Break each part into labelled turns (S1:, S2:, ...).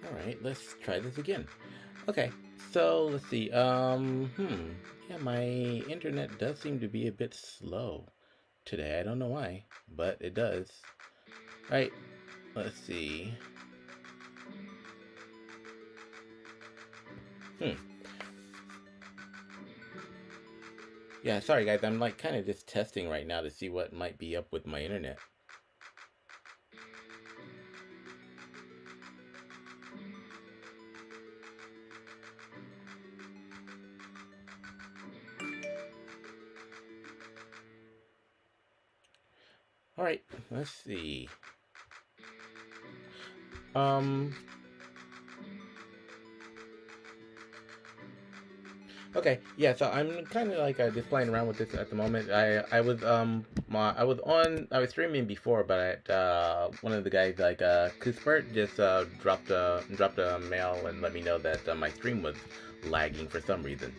S1: Alright, let's try this again. Okay, so let's see. Yeah, my internet does seem to be a bit slow today. I don't know why, but it does. Alright, let's see. Yeah, sorry guys, I'm like kind of just testing right now to see what might be up with my internet. Alright, let's see. Okay, yeah, so I'm kind of like just playing around with this at the moment. I was I was streaming before, but one of the guys like Cuthbert just dropped a mail and let me know that my stream was lagging for some reason.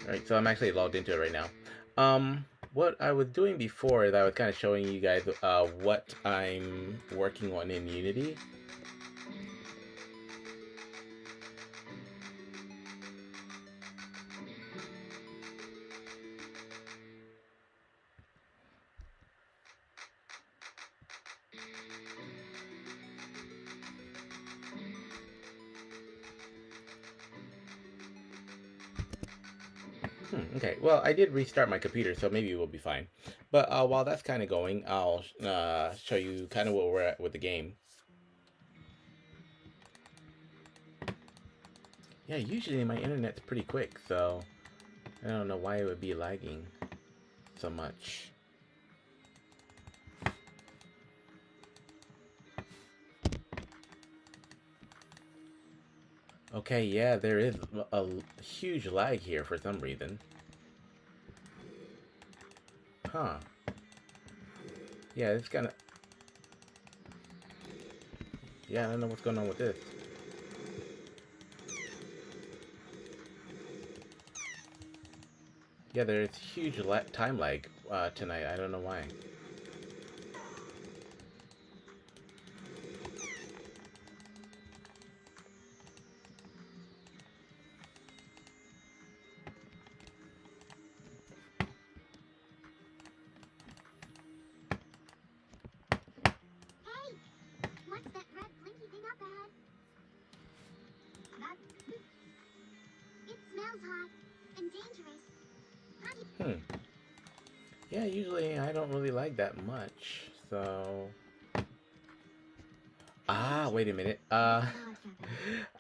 S1: All right, so I'm actually logged into it right now. What I was doing before is I was kind of showing you guys what I'm working on in Unity. Okay, well, I did restart my computer, so maybe we'll be fine. But while that's kind of going, I'll show you kind of where we're at with the game. Yeah, usually my internet's pretty quick, so I don't know why it would be lagging so much. Okay, yeah, there is a huge lag here for some reason. Huh. Yeah, it's kind of... Yeah, I don't know what's going on with this. Yeah, there's huge time lag tonight. I don't know why. Yeah, usually I don't really like that much, so... Ah, wait a minute. I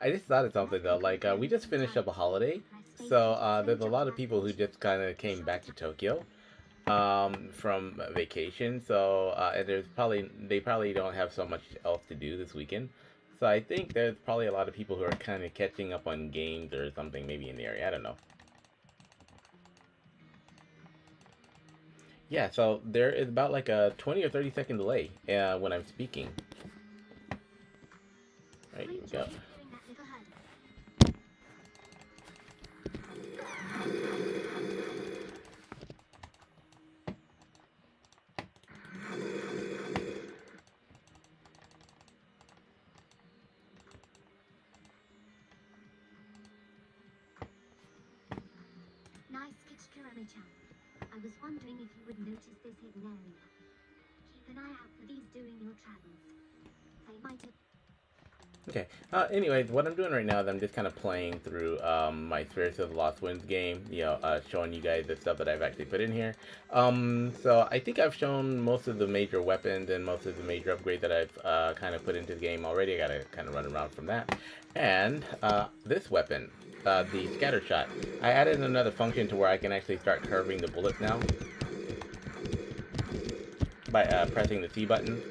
S1: just thought of something though. Like, we just finished up a holiday, so there's a lot of people who just kind of came back to Tokyo from vacation. So and they probably don't have so much else to do this weekend. So I think there's probably a lot of people who are kind of catching up on games or something maybe in the area. I don't know. Yeah, so there is about like a 20 or 30-second delay when I'm speaking. Right, here we go.
S2: Nice texture, Ami-chan. I was wondering if you would notice this hidden area. Keep an eye out for these during your travels. They might have...
S1: Okay. Anyways, what I'm doing right now is I'm just kind of playing through my Spirits of the Lost Winds game. You know, showing you guys the stuff that I've actually put in here. So I think I've shown most of the major weapons and most of the major upgrades that I've kind of put into the game already. I gotta kind of run around from that. And this weapon, the Scatter Shot. I added another function to where I can actually start curving the bullets now by pressing the C button.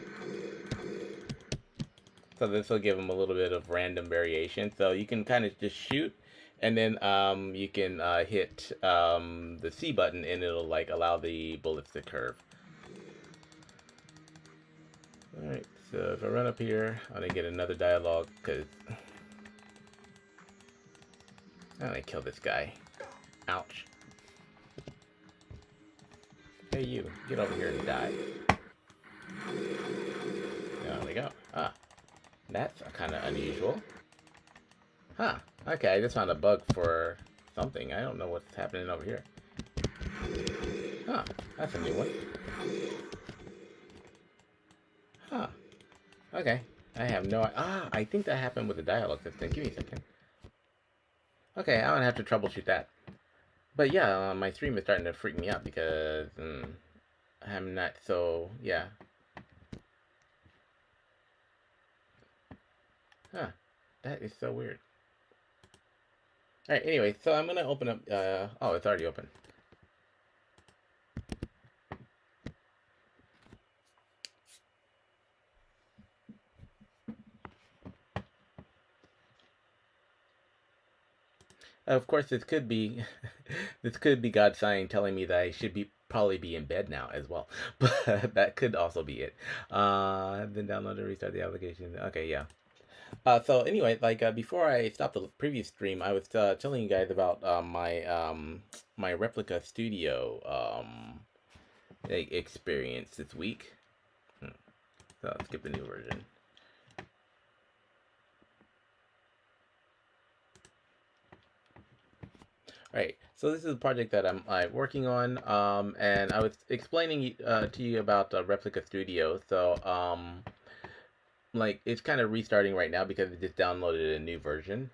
S1: So this will give them a little bit of random variation. So you can kind of just shoot, and then you can hit the C button, and it'll like allow the bullets to curve. All right. So if I run up here, I'm gonna get another dialogue because I'm gonna kill this guy. Ouch. Hey, you, get over here and die. There we go. Ah, that's kind of unusual. Huh. Okay, I just found a bug for something. I don't know what's happening over here. Huh. That's a new one. Huh. Okay. I have no... Ah, I think that happened with the dialogue system. Give me a second. Okay, I'm gonna have to troubleshoot that. But yeah, my stream is starting to freak me out because I'm not so... Yeah. Huh. That is so weird. Alright, anyway, so I'm gonna open up... oh, it's already open. Of course, this could be this could be God sign telling me that I should probably be in bed now as well, but that could also be it. Then download and restart the application. Okay, yeah. So anyway, like before I stopped the previous stream, I was telling you guys about my replica studio experience this week. So let's skip the new version. Right. So this is a project that I'm working on, and I was explaining to you about Replica Studio. So like it's kind of restarting right now because it just downloaded a new version.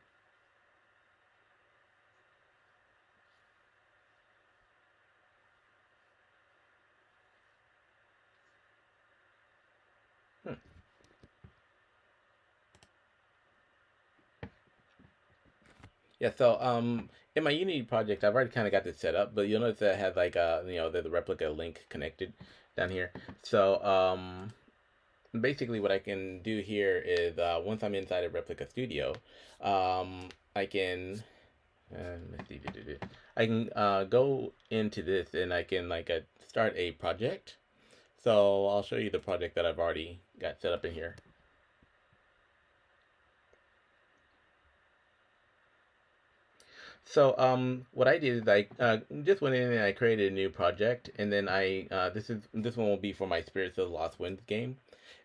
S1: Yeah, so in my Unity project, I've already kind of got this set up, but you'll notice that it has like the replica link connected down here. So basically what I can do here is once I'm inside of Replica Studio, I can let's see, I can go into this and I can like start a project. So I'll show you the project that I've already got set up in here. So what I did is I just went in and I created a new project, and then I this one will be for my Spirits of the Lost Winds game.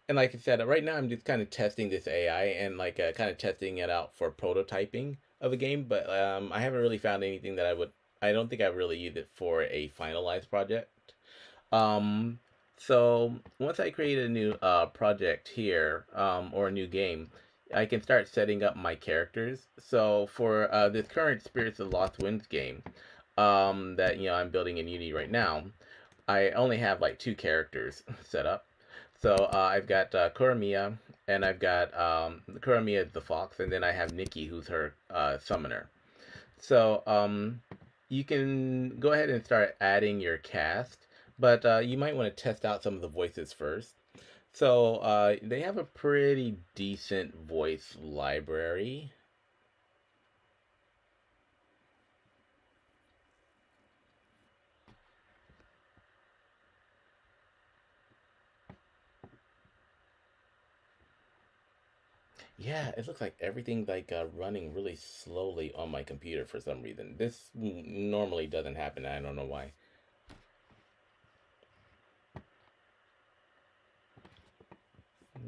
S1: And like I said, right now I'm just kind of testing this AI and like kind of testing it out for prototyping of a game, but I haven't really found anything that I don't think I've really used it for a finalized project. Um, so once I create a new project here, or a new game, I can start setting up my characters. So for this current Spirits of the Lost Winds game, that I'm building in Unity right now, I only have like 2 characters set up. So I've got Kuramiya, and I've got Kuramiya is the fox, and then I have Nikki, who's her summoner. So you can go ahead and start adding your cast, but you might want to test out some of the voices first. So they have a pretty decent voice library. Yeah, it looks like everything's like running really slowly on my computer for some reason. This normally doesn't happen. I don't know why.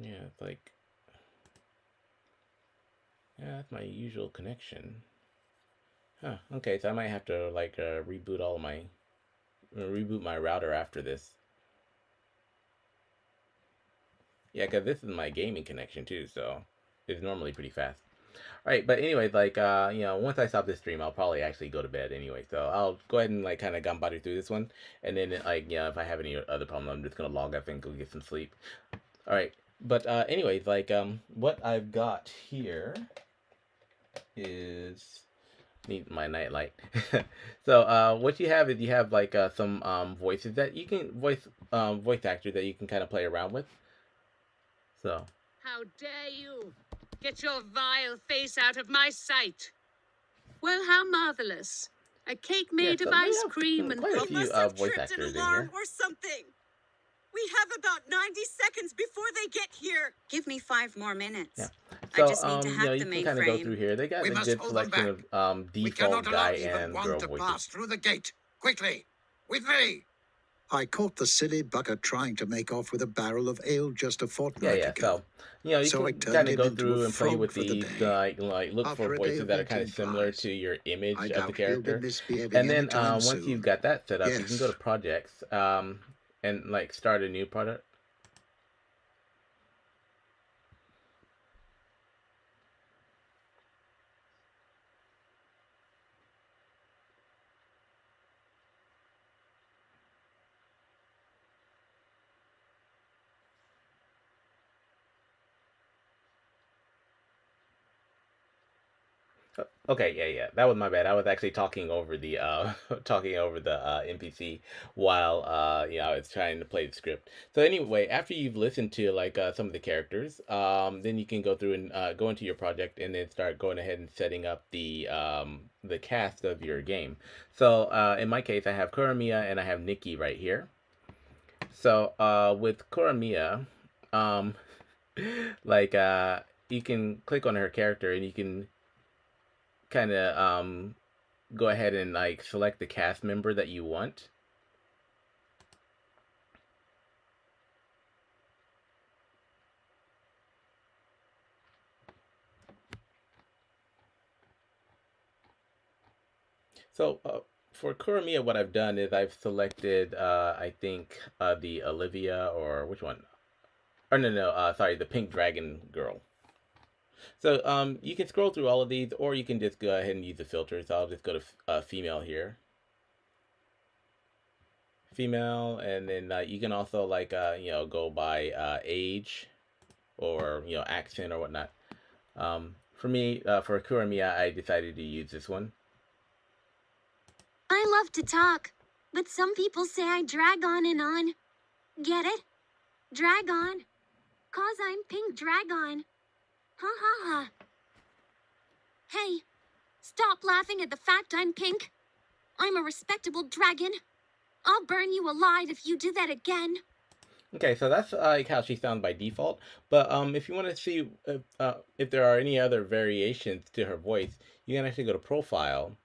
S1: Yeah, it's like, yeah, that's my usual connection. Huh. Okay, so I might have to like reboot my router after this. Yeah, because this is my gaming connection too, so it's normally pretty fast. All right, but anyways, like once I stop this stream, I'll probably actually go to bed anyway. So I'll go ahead and like kind of gambari through this one, and then like if I have any other problem, I'm just gonna log off and go get some sleep. All right, but anyways, like what I've got here is need my nightlight. So what you have is you have like some voices that you can voice actors that you can kind of play around with. So
S3: how dare you! Get your vile face out of my sight! Well, how marvelous. A cake made of ice cream and...
S1: quite a few voice actors in here.
S3: Or something. We have about 90 seconds before they get here. Give me 5 more minutes.
S1: Yeah. So,
S3: I just need to hack
S1: you can kind of go through here. They got a good selection of default guy and girl voices.
S4: Pass through the gate. Quickly. With me. I caught the silly bugger trying to make off with a barrel of ale just a fortnight
S1: Yeah.
S4: ago.
S1: So, you
S4: So I
S1: can
S4: turned
S1: kind of
S4: him
S1: go
S4: into a
S1: through and play
S4: frog
S1: with
S4: for the
S1: these,
S4: day.
S1: like look for
S4: After a day
S1: voices
S4: of
S1: that are kind
S4: eating
S1: of similar
S4: flies,
S1: to your image
S4: I
S1: of the
S4: doubt he'll be
S1: character.
S4: misbehaving
S1: And then
S4: anytime
S1: once you've
S4: soon.
S1: got that set up, you can go to
S4: Yes.
S1: projects, and like start a new project. Okay, yeah. That was my bad. I was actually talking over the talking over the NPC while I was trying to play the script. So anyway, after you've listened to like some of the characters, then you can go through and go into your project and then start going ahead and setting up the cast of your game. So in my case, I have Kuramiya and I have Nikki right here. So with Kuramiya, um, like you can click on her character and you can kind of go ahead and like select the cast member that you want. So for Kuramiya, what I've done is I've selected, I think, the Olivia, or which one? Or no, sorry, the Pink Dragon girl. So you can scroll through all of these, or you can just go ahead and use the filter. So I'll just go to female here. Female, and then you can also like go by age or accent or whatnot. For me, for Kuramiya, I decided to use this one.
S2: I love to talk, but some people say I drag on and on. Get it? Drag on. 'Cause I'm Pink Dragon. Ha ha ha. Hey, stop laughing at the fact I'm pink. I'm a respectable dragon. I'll burn you alive if you do that again.
S1: Okay, so that's like how she sounds by default. But if you want to see if there are any other variations to her voice, you can actually go to Profile,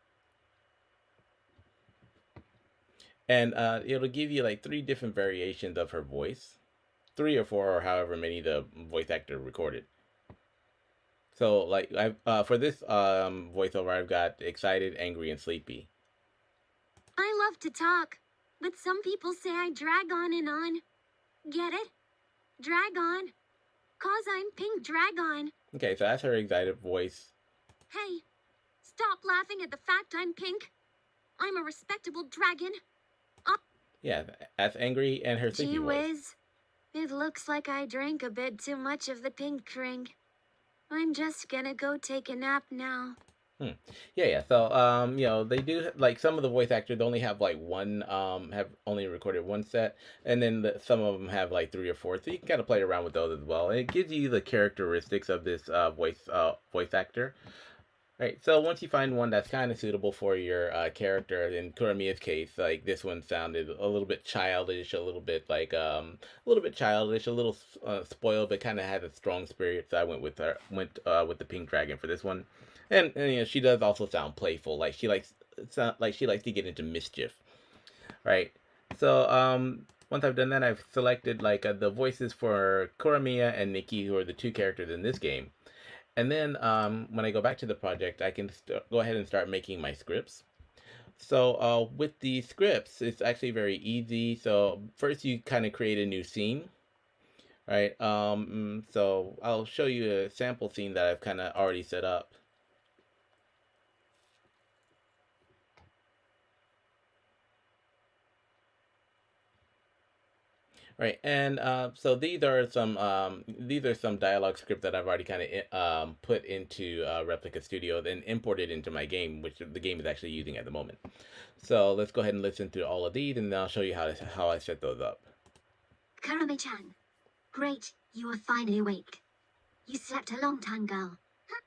S1: and it'll give you like 3 different variations of her voice, 3 or 4, or however many the voice actor recorded. So like I for this voiceover, I've got excited, angry, and sleepy.
S2: I love to talk, but some people say I drag on and on. Get it? Drag on. 'Cause I'm Pink Dragon.
S1: Okay, so that's her excited voice.
S2: Hey, stop laughing at the fact I'm pink. I'm a respectable dragon.
S1: Yeah, that's angry, and her sleepy
S2: Gee
S1: voice.
S2: whiz. It looks like I drank a bit too much of the pink drink. I'm just gonna go take a nap now.
S1: Yeah. So, they do like some of the voice actors only have like one, have only recorded one set, and then some of them have like 3 or 4. So you can kind of play around with those as well, and it gives you the characteristics of this voice actor. Right. So once you find one that's kind of suitable for your character, in Kuramiya's case, like this one sounded a little bit childish, a little bit like a little bit childish, a little spoiled, but kind of had a strong spirit. So I went with the Pink Dragon for this one, and she does also sound playful, like she likes to get into mischief, right? So once I've done that, I've selected like the voices for Kuramiya and Nikki, who are the 2 characters in this game. And then when I go back to the project, I can go ahead and start making my scripts. So with the scripts, it's actually very easy. So first you kind of create a new scene, right? So I'll show you a sample scene that I've kind of already set up. Right, and so these are some dialogue script that I've already kind of put into Replica Studio, then imported into my game, which the game is actually using at the moment. So let's go ahead and listen to all of these, and then I'll show you how I set those up.
S2: Karame-chan. Great, you are finally awake. You slept a long time, girl. Huh?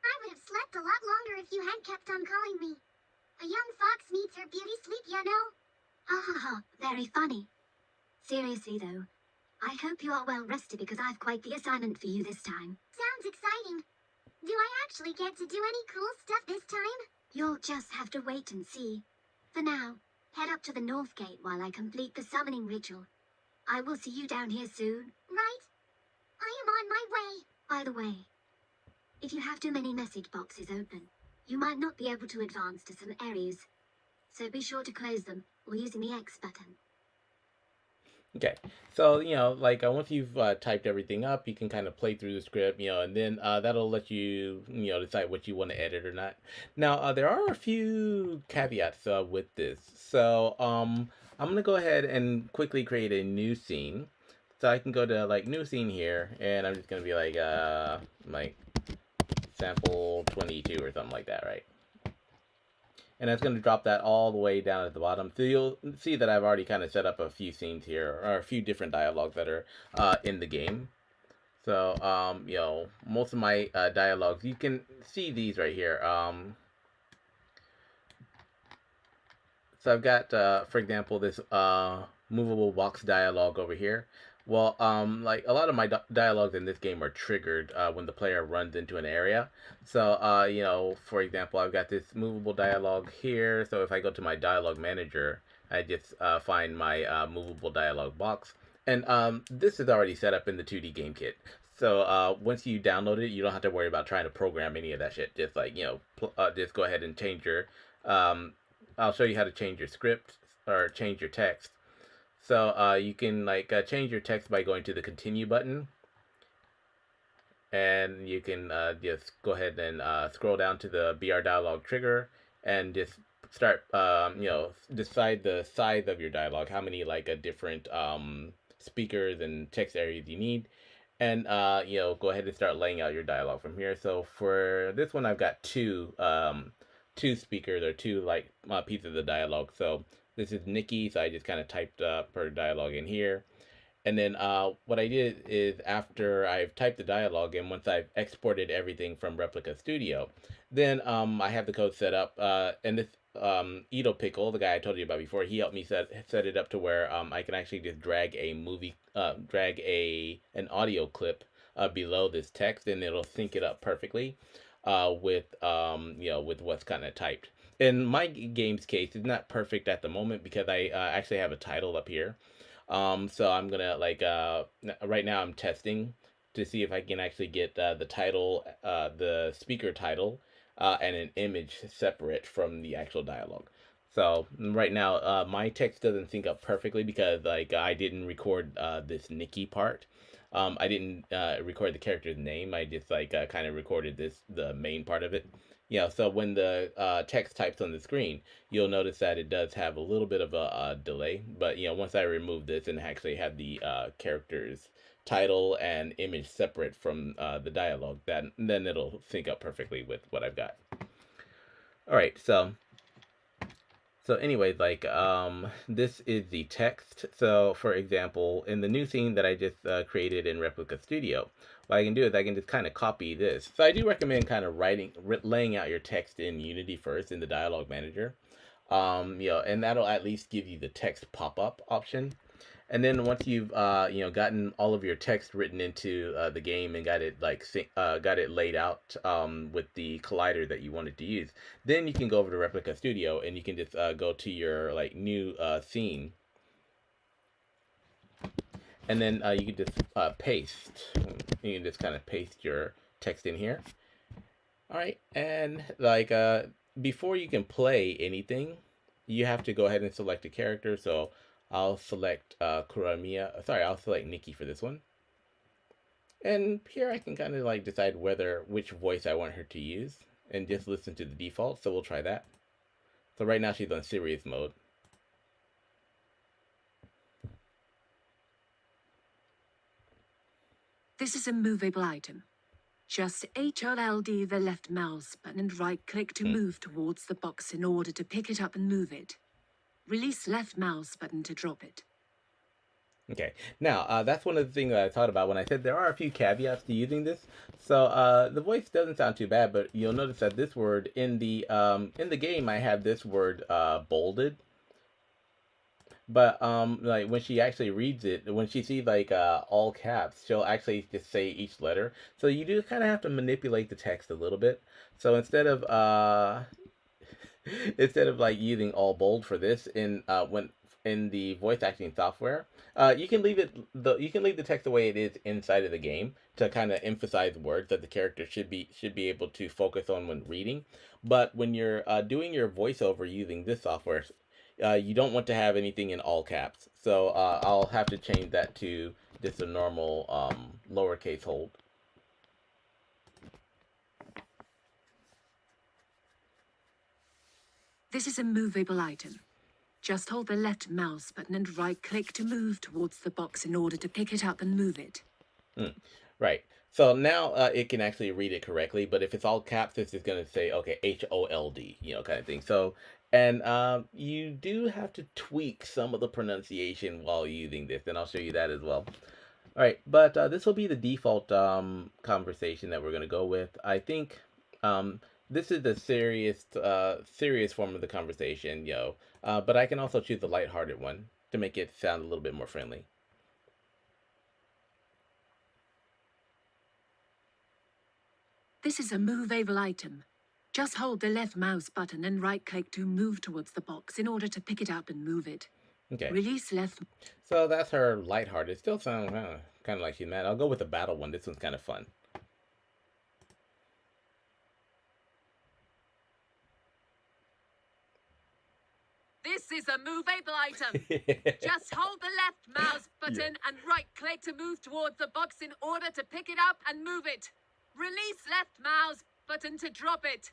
S2: I would have slept a lot longer if you had kept on calling me. A young fox needs her beauty sleep, you know? Ha ha ha, very funny. Seriously though, I hope you are well rested because I've quite the assignment for you this time. Sounds exciting. Do I actually get to do any cool stuff this time? You'll just have to wait and see. For now, Head up to the north gate while I complete the summoning ritual. I will see you down here soon. Right? I am on my way. By the way, if you have too many message boxes open, you might not be able to advance to some areas. So be sure to close them or using the X button.
S1: Okay, so like once you've typed everything up, you can kind of play through the script, and then that'll let you, decide what you want to edit or not. Now, there are a few caveats with this, so I'm gonna go ahead and quickly create a new scene. So I can go to like new scene here, and I'm just gonna be like sample 22 or something like that, right? And that's going to drop that all the way down at the bottom. So you'll see that I've already kind of set up a few scenes here, or a few different dialogues that are in the game. So, most of my dialogues, you can see these right here. So I've got, for example, this movable box dialogue over here. Well, like a lot of my dialogues in this game are triggered when the player runs into an area. So, for example, I've got this movable dialogue here. So if I go to my dialogue manager, I just find my movable dialogue box. And this is already set up in the 2D game kit. So once you download it, you don't have to worry about trying to program any of that shit. Just like, just go ahead and change your, I'll show you how to change your script or change your text. So you can like change your text by going to the continue button, and you can just go ahead and scroll down to the BR dialogue trigger and just start decide the size of your dialogue, how many like different speakers and text areas you need, and go ahead and start laying out your dialogue from here. So for this one, I've got two speakers or two like pieces of dialogue. So this is Nikki, so I just kind of typed her dialogue in here. And then what I did is after I've typed the dialogue and once I've exported everything from Replica Studio, then I have the code set up. And this Edo Pickle, the guy I told you about before, he helped me set it up to where I can actually just drag an audio clip below this text, and it'll sync it up perfectly with what's kind of typed. In my game's case, it's not perfect at the moment because I actually have a title up here. So I'm gonna right now I'm testing to see if I can actually get the title, the speaker title, and an image separate from the actual dialogue. So right now, my text doesn't sync up perfectly because I didn't record this Nikki part. I didn't record the character's name. I just kind of recorded the main part of it. Yeah, so when the text types on the screen, you'll notice that it does have a little bit of a delay. But once I remove this and actually have the character's title and image separate from the dialogue, then it'll sync up perfectly with what I've got. All right, so anyways, this is the text. So for example, in the new scene that I just created in Replica Studio, what I can do is I can just kind of copy this. So I do recommend kind of laying out your text in Unity first in the dialogue manager. And that'll at least give you the text pop-up option. And then once you've gotten all of your text written into the game and got it laid out with the collider that you wanted to use, then you can go over to Replica Studio and you can just go to your new scene, and then you can just paste. You can just kind of paste your text in here. All right, and before you can play anything, you have to go ahead and select a character. So I'll select I'll select Nikki for this one. And here I can kind of decide which voice I want her to use and just listen to the default. So we'll try that. So right now she's on serious mode.
S5: This is a movable item. Just HLLD the left mouse button and right-click to move towards the box in order to pick it up and move it. Release left mouse button to drop it.
S1: Okay, now that's one of the things that I thought about when I said there are a few caveats to using this. So the voice doesn't sound too bad, but you'll notice that this word in the game I have this word bolded. But when she actually reads it, when she sees all caps, she'll actually just say each letter. So you do kind of have to manipulate the text a little bit. So instead of instead of like using all bold for this when in the voice acting software, you can leave you can leave the text the way it is inside of the game to kind of emphasize words that the character should be able to focus on when reading. But when you're doing your voiceover using this software, you don't want to have anything in all caps. So I'll have to change that to just a normal lowercase hold.
S5: This is a movable item. Just hold the left mouse button and right-click to move towards the box in order to pick it up and move it.
S1: Right. So now it can actually read it correctly, but if it's all caps, this is going to say, okay, HOLD, kind of thing. So, and you do have to tweak some of the pronunciation while using this, and I'll show you that as well. All right, but this will be the default conversation that we're going to go with. I think this is the serious form of the conversation, but I can also choose the lighthearted one to make it sound a little bit more friendly.
S5: This is a movable item. Just hold the left mouse button and right-click to move towards the box in order to pick it up and move it.
S1: Okay.
S5: Release left.
S1: So that's her lighthearted. Still sounds kind of like she's mad. I'll go with the battle one. This one's kind of fun.
S5: This is a movable item. Just hold the left mouse button and right-click to move towards the box in order to pick it up and move it. Release left mouse button to drop it.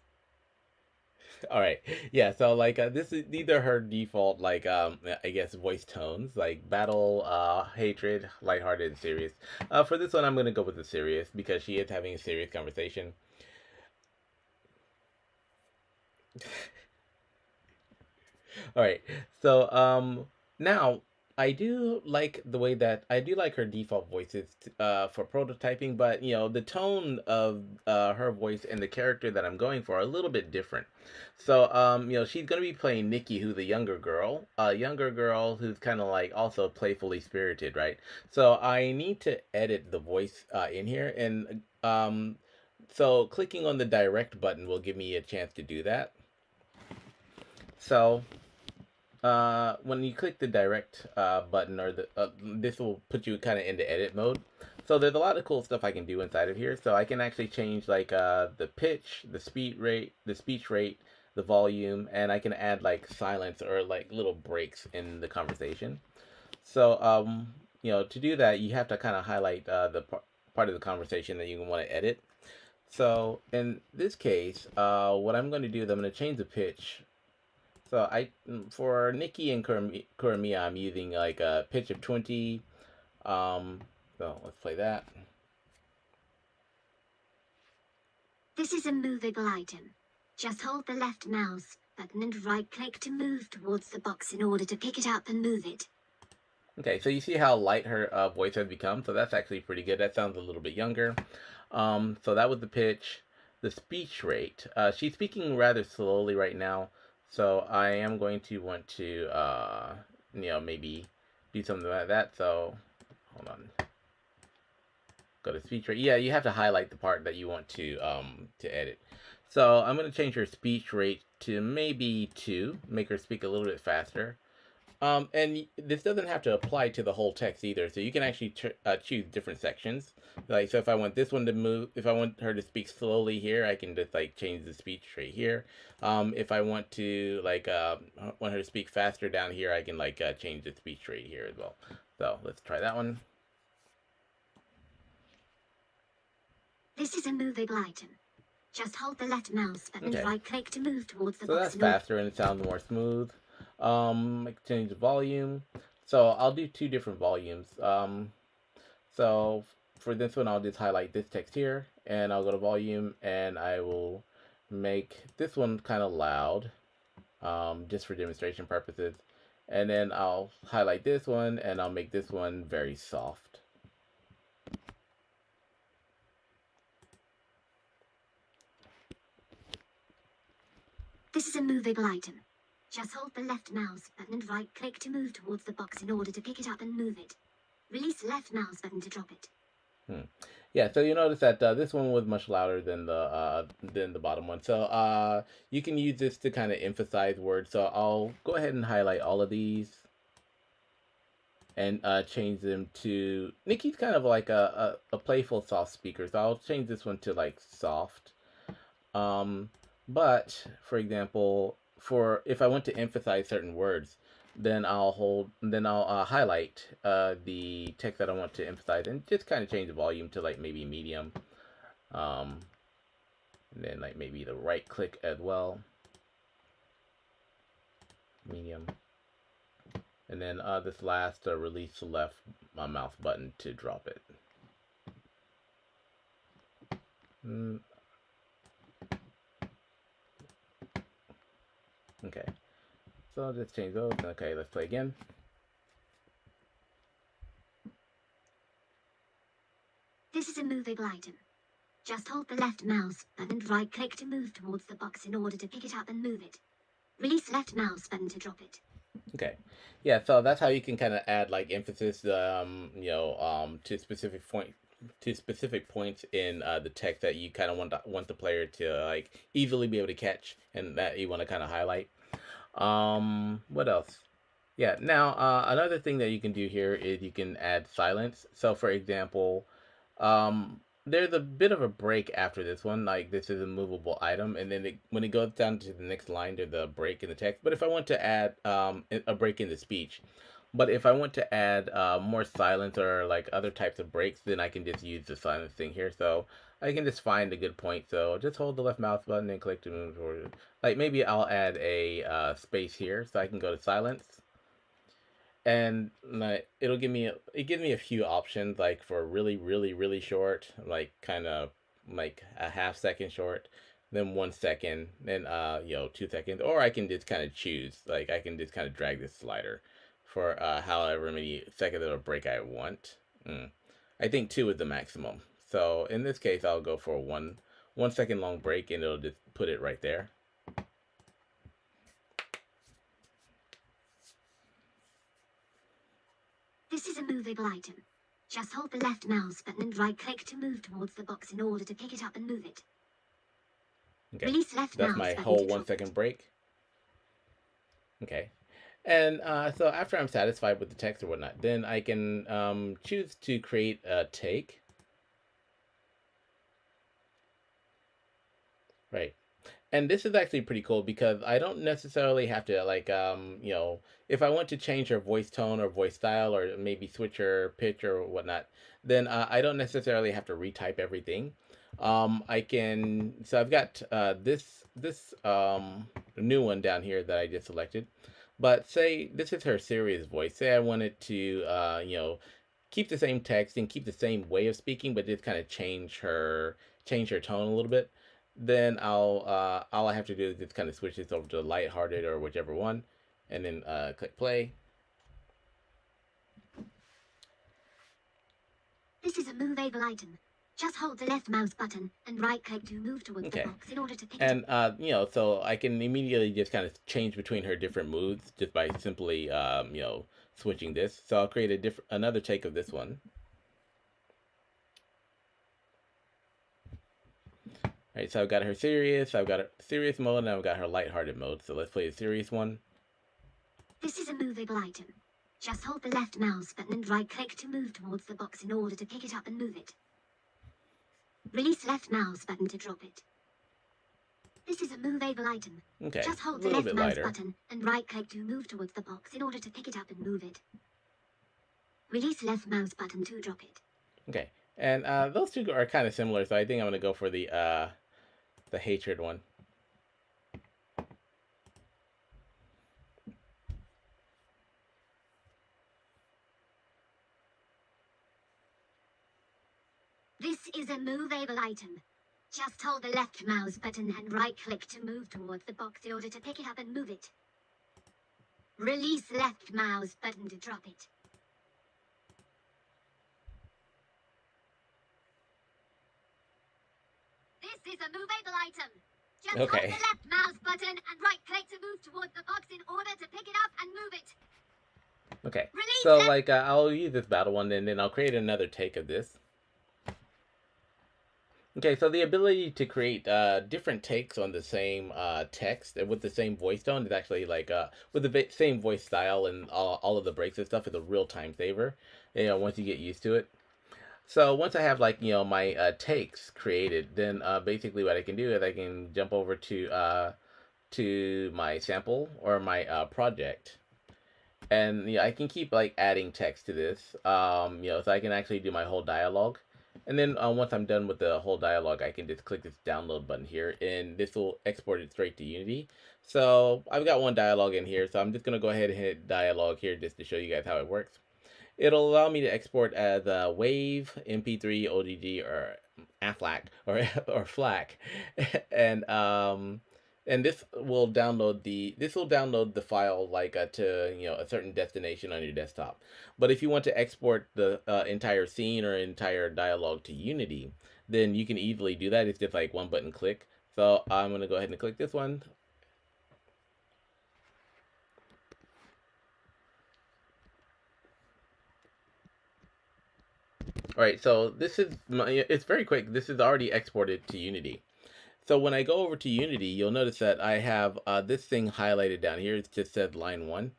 S1: All right, yeah. So like these are her default like I guess voice tones like battle, hatred, lighthearted, and serious. For this one, I'm gonna go with the serious because she is having a serious conversation. All right, so now I do like the way that I do like her default voices for prototyping, but the tone of her voice and the character that I'm going for are a little bit different. So she's gonna be playing Nikki, who's a younger girl who's kind of like also playfully spirited, right? So I need to edit the voice in here, and so clicking on the direct button will give me a chance to do that. So when you click the direct button, or this will put you kind of into edit mode. So there's a lot of cool stuff I can do inside of here. So I can actually change like the pitch, the speech rate, the volume, and I can add like silence or like little breaks in the conversation. So to do that, you have to kind of highlight the part of the conversation that you want to edit. So in this case, what I'm going to do is I'm going to change the pitch. So for Nikki and Kuramiya, I'm using like a pitch of 20. So let's play that.
S2: This is a movable item. Just hold the left mouse button and right-click to move towards the box in order to pick it up and move it.
S1: Okay, so you see how light her voice has become. So that's actually pretty good. That sounds a little bit younger. So that was the pitch. The speech rate. She's speaking rather slowly right now. So I am going to want to, maybe do something like that. So hold on. Go to speech rate. Yeah, you have to highlight the part that you want to edit. So I'm going to change her speech rate to maybe 2, make her speak a little bit faster. And this doesn't have to apply to the whole text either. So you can actually choose different sections. Like, so if I want this one to move, if I want her to speak slowly here, I can just like change the speech rate here. If I want to like want her to speak faster down here, I can like change the speech rate here as well. So let's try that one.
S2: This is a movable item. Just hold the left mouse button and right-click to move towards the box.
S1: So that's faster and it sounds more smooth. I can change the volume. So I'll do 2 different volumes. So for this one, I'll just highlight this text here, and I'll go to volume, and I will make this one kind of loud, just for demonstration purposes. And then I'll highlight this one, and I'll make this one very soft.
S2: This is a movable item. Just hold the left mouse button and right-click to move towards the box in order to pick it up and move it. Release left mouse button to drop it.
S1: Yeah, so you notice that this one was much louder than the bottom one. So you can use this to kind of emphasize words. So I'll go ahead and highlight all of these and change them to. Nikki's kind of like a playful soft speaker, so I'll change this one to like soft. But for example, for if I want to emphasize certain words, then I'll highlight the text that I want to emphasize and just kind of change the volume to like maybe medium. And then like maybe the right click as well, medium. And then this last release the left mouse button to drop it. Okay, so I'll just change those. Okay, let's play again.
S2: This is a movable item. Just hold the left mouse button and right click to move towards the box in order to pick it up and move it. Release left mouse button to drop it.
S1: Okay, yeah, so that's how you can kind of add like emphasis, to specific points in the text that you kind of want the player to like easily be able to catch and that you want to kind of highlight. What else? Yeah, now another thing that you can do here is you can add silence. So for example, there's a bit of a break after this one, like this is a movable item, and then when it goes down to the next line, there's a break in the text. But if I want to add a break in the speech, but if I want to add more silence or like other types of breaks, then I can just use the silence thing here. So I can just find a good point. So just hold the left mouse button and click to move toward it. Like maybe I'll add a space here so I can go to silence. And it'll give me a few options, like for really short, like kind of like a half-second short, then 1 second, then 2 seconds, or I can just kind of choose, like I can just kind of drag this slider for however many seconds of a break I want. I think 2 is the maximum, so in this case I'll go for a 1 second long break, and it'll just put it right there.
S2: This is a movable item. Just hold the left mouse button and right click to move towards the box in order to pick it up and move it.
S1: Okay,
S2: Release left
S1: that's
S2: mouse
S1: my
S2: button
S1: whole
S2: to
S1: 1
S2: drop
S1: second
S2: it.
S1: break. Okay, and so after I'm satisfied with the text or whatnot, then I can choose to create a take. Right. And this is actually pretty cool because I don't necessarily have to like if I want to change her voice tone or voice style or maybe switch her pitch or whatnot, then I don't necessarily have to retype everything. I can, so I've got this new one down here that I just selected. But say this is her serious voice. Say I wanted to keep the same text and keep the same way of speaking, but just kind of change her tone a little bit. Then all I have to do is just kind of switch this over to lighthearted or whichever one, and then click play.
S2: This is a movable item. Just hold the left mouse button and right click to move towards the box in order to pick it up.
S1: And so I can immediately just kind of change between her different moods just by simply switching this. So I'll create another take of this one. All right, so I've got her serious, I've got her serious mode, and I've got her lighthearted mode. So let's play the serious one.
S2: This is a movable item. Just hold the left mouse button and right click to move towards the box in order to pick it up and move it. Release left mouse button to drop it. This is a movable item.
S1: Okay,
S2: just hold
S1: a
S2: the
S1: little
S2: left
S1: bit
S2: mouse
S1: lighter.
S2: button and right click to move towards the box in order to pick it up and move it. Release left mouse button to drop it.
S1: Okay, and those two are kind of similar, so I think I'm gonna go for the hatred one.
S2: This is a movable item. Just hold the left mouse button and right click to move towards the box in order to pick it up and move it. Release left mouse button to drop it. This is a movable item. Just hold the left mouse button and right click to move towards the box in order to pick it up and move it.
S1: Okay,
S2: Release
S1: so like I'll use this battle one, and then I'll create another take of this. Okay, so the ability to create different takes on the same text with the same voice tone is actually like with the same voice style and all of the breaks and stuff is a real time saver. You know, once you get used to it. So once I have like my takes created, then basically what I can do is I can jump over to my sample or my project, and I can keep like adding text to this. So I can actually do my whole dialogue, and then once I'm done with the whole dialogue, I can just click this download button here, and this will export it straight to Unity. So I've got one dialogue in here, so I'm just gonna go ahead and hit dialogue here just to show you guys how it works. It'll allow me to export as a WAV, MP3, OGG, or AFLAC or FLAC, and this will download the file like to a certain destination on your desktop. But if you want to export the entire scene or entire dialogue to Unity, then you can easily do that. It's just like one button click. So I'm gonna go ahead and click this one. All right, so it's very quick. This is already exported to Unity. So when I go over to Unity, you'll notice that I have this thing highlighted down here. It just says line 1.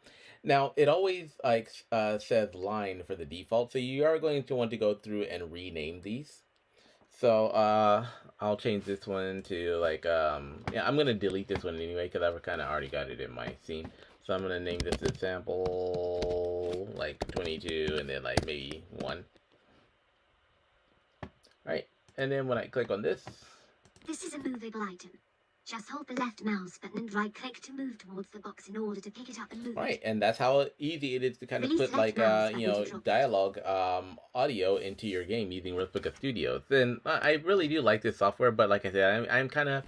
S1: Now, it always says line for the default, so you are going to want to go through and rename these. So I'll change this one to like, yeah, I'm going to delete this one anyway because I've kind of already got it in my scene. So I'm going to name this a sample, like 22, and then like maybe 1. Alright, and then when I click on this.
S2: This is a movable item. Just hold the left mouse button and right click to move towards the box in order to pick it up and move
S1: Right,
S2: it.
S1: and that's how easy it is to kind of put like dialogue audio into your game using Replica Studios. And I really do like this software, but like I said, I'm kind of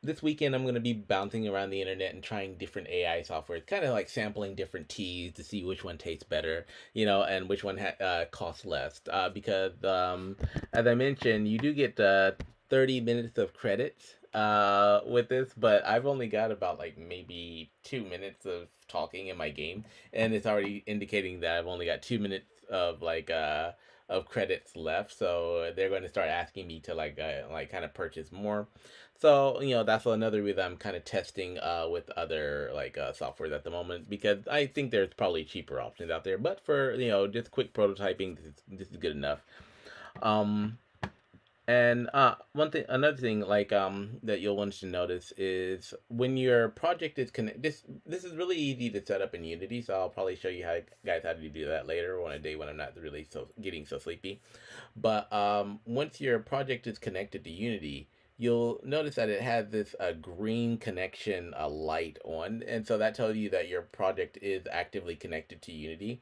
S1: this weekend I'm going to be bouncing around the internet and trying different AI software, kind of like sampling different teas to see which one tastes better, and which one costs less. Because as I mentioned, you do get 30 minutes of credits with this, but I've only got about like maybe 2 minutes of talking in my game, and it's already indicating that I've only got 2 minutes of like of credits left, so they're going to start asking me to like kind of purchase more. So that's another reason I'm kind of testing with other like softwares at the moment, because I think there's probably cheaper options out there, but for just quick prototyping, this is good enough. And another thing like that you'll want to notice is when your project is this is really easy to set up in Unity, so I'll probably show you guys how to do that later on a day when I'm not really getting so sleepy. But once your project is connected to Unity, you'll notice that it has this green connection light on, and so that tells you that your project is actively connected to Unity.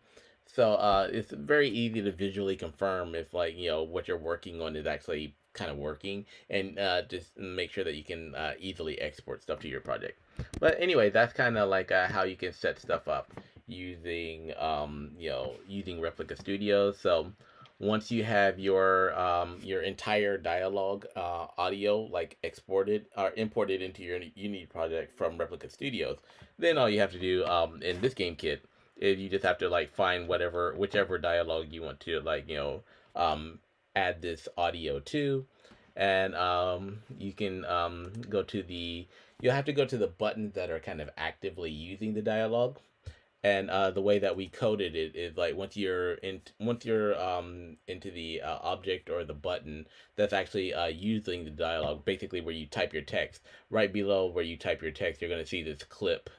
S1: So it's very easy to visually confirm if like what you're working on is actually kind of working, and just make sure that you can easily export stuff to your project. But anyway, that's kind of like how you can set stuff up using using Replica Studios. So once you have your entire dialogue audio like exported or imported into your Unity project from Replica Studios, then all you have to do in this game kit is you just have to like find whichever dialogue you want to like add this audio to, and you can you'll have to go to the buttons that are kind of actively using the dialogue. And the way that we coded it is like once you're into the object or the button that's actually using the dialogue, basically where you type your text, right below where you type your text, you're going to see this clip.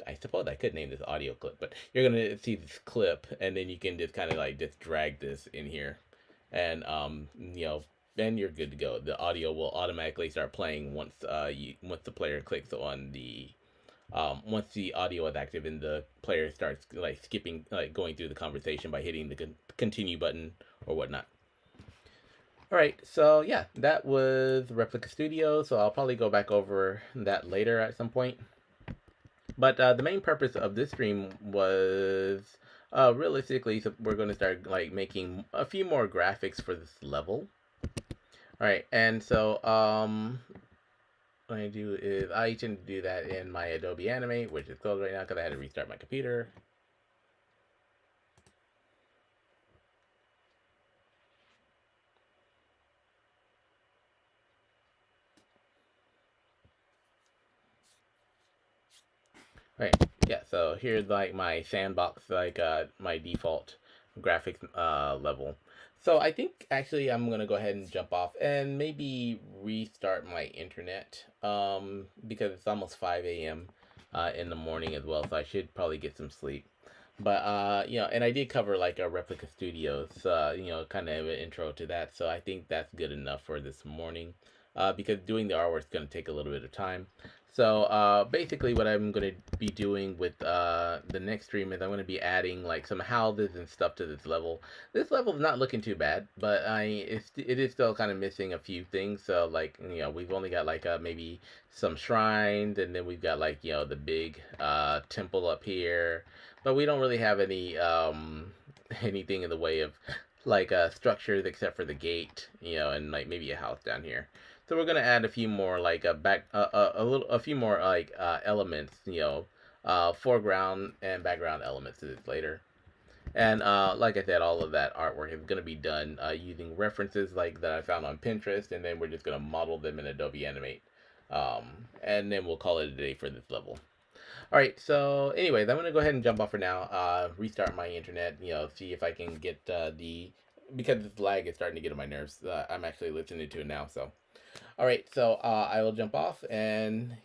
S1: I suppose I could name this audio clip, but you're going to see this clip, and then you can just kind of like just drag this in here, and then you're good to go. The audio will automatically start playing once the player clicks on the once the audio is active and the player starts like skipping, like going through the conversation by hitting the continue button or whatnot. All right, so yeah, that was Replica Studio. So I'll probably go back over that later at some point. But the main purpose of this stream was realistically, so we're going to start like making a few more graphics for this level. All right, and so what I do is I tend to do that in my Adobe Animate, which is closed right now because I had to restart my computer. Right. Yeah. So here's like my sandbox, like my default graphics level. So I think actually I'm gonna go ahead and jump off and maybe restart my internet because it's almost 5 a.m. In the morning as well, so I should probably get some sleep. But you know, and I did cover like a Replica Studios, you know, kind of an intro to that. So I think that's good enough for this morning, because doing the artwork is gonna take a little bit of time. So basically, what I'm gonna be doing with the next stream is I'm gonna be adding like some houses and stuff to this level. This level is not looking too bad, but it is still kind of missing a few things. So like, you know, we've only got like maybe some shrines, and then we've got like, you know, the big temple up here, but we don't really have any anything in the way of like structures except for the gate, you know, and like maybe a house down here. So we're gonna add a few more like a few more like elements, you know, foreground and background elements to this later. And like I said, all of that artwork is gonna be done using references like that I found on Pinterest, and then we're just gonna model them in Adobe Animate, and then we'll call it a day for this level. All right, so anyways, I'm gonna go ahead and jump off for now. Restart my internet. You know, see if I can get because this lag is starting to get on my nerves. I'm actually listening to it now. So, all right, so I will jump off and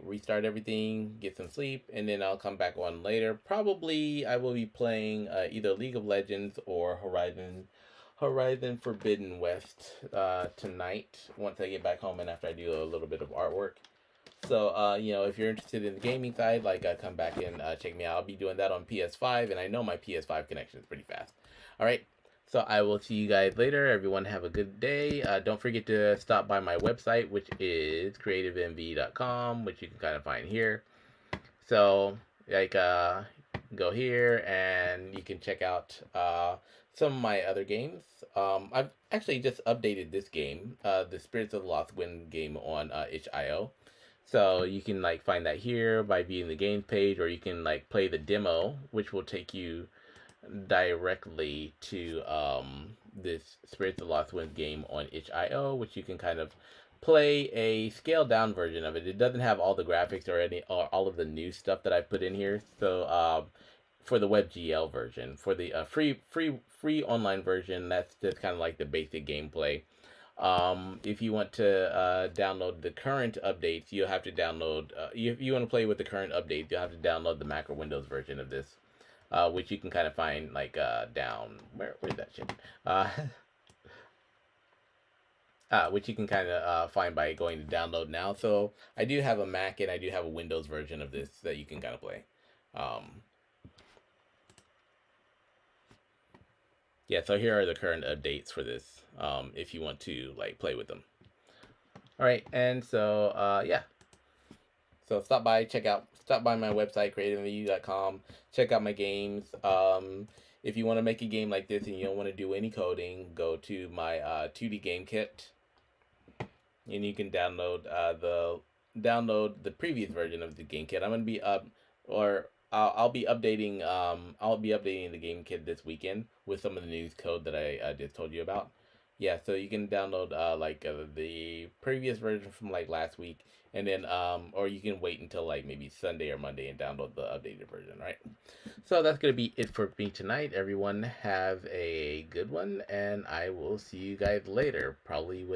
S1: restart everything, get some sleep, and then I'll come back on later. Probably I will be playing either League of Legends or Horizon Forbidden West tonight once I get back home and after I do a little bit of artwork. So, you know, if you're interested in the gaming side, like, come back and check me out. I'll be doing that on PS5, and I know my PS5 connection is pretty fast. All right, so I will see you guys later. Everyone have a good day. Don't forget to stop by my website, which is creativemv.com, which you can kind of find here. So, like, go here, and you can check out some of my other games. I've actually just updated this game, the Spirits of the Lost Wind game on itch.io. So you can like find that here by viewing the game page, or you can like play the demo, which will take you directly to this Spirits of Lost Winds game on itch.io, which you can kind of play a scaled down version of it. It doesn't have all the graphics or all of the new stuff that I put in here. So for the WebGL version, for the free online version, that's just kind of like the basic gameplay. If you want to download the current updates, you'll have to download. If you want to play with the current updates, you'll have to download the Mac or Windows version of this, which you can kind of find like down where's that shit? Which you can kind of find by going to download now. So I do have a Mac and I do have a Windows version of this that you can kind of play. Yeah, so here are the current updates for this, if you want to like play with them. All right, and so yeah, so stop by my website creativemv.com, check out my games. If you want to make a game like this and you don't want to do any coding, go to my 2D game kit, and you can download the previous version of the game kit. I'm gonna be I'll be updating the game kit this weekend with some of the new code that I just told you about. Yeah, so you can download the previous version from like last week, and then or you can wait until like maybe Sunday or Monday and download the updated version, right? So that's gonna be it for me tonight. Everyone have a good one, and I will see you guys later, probably with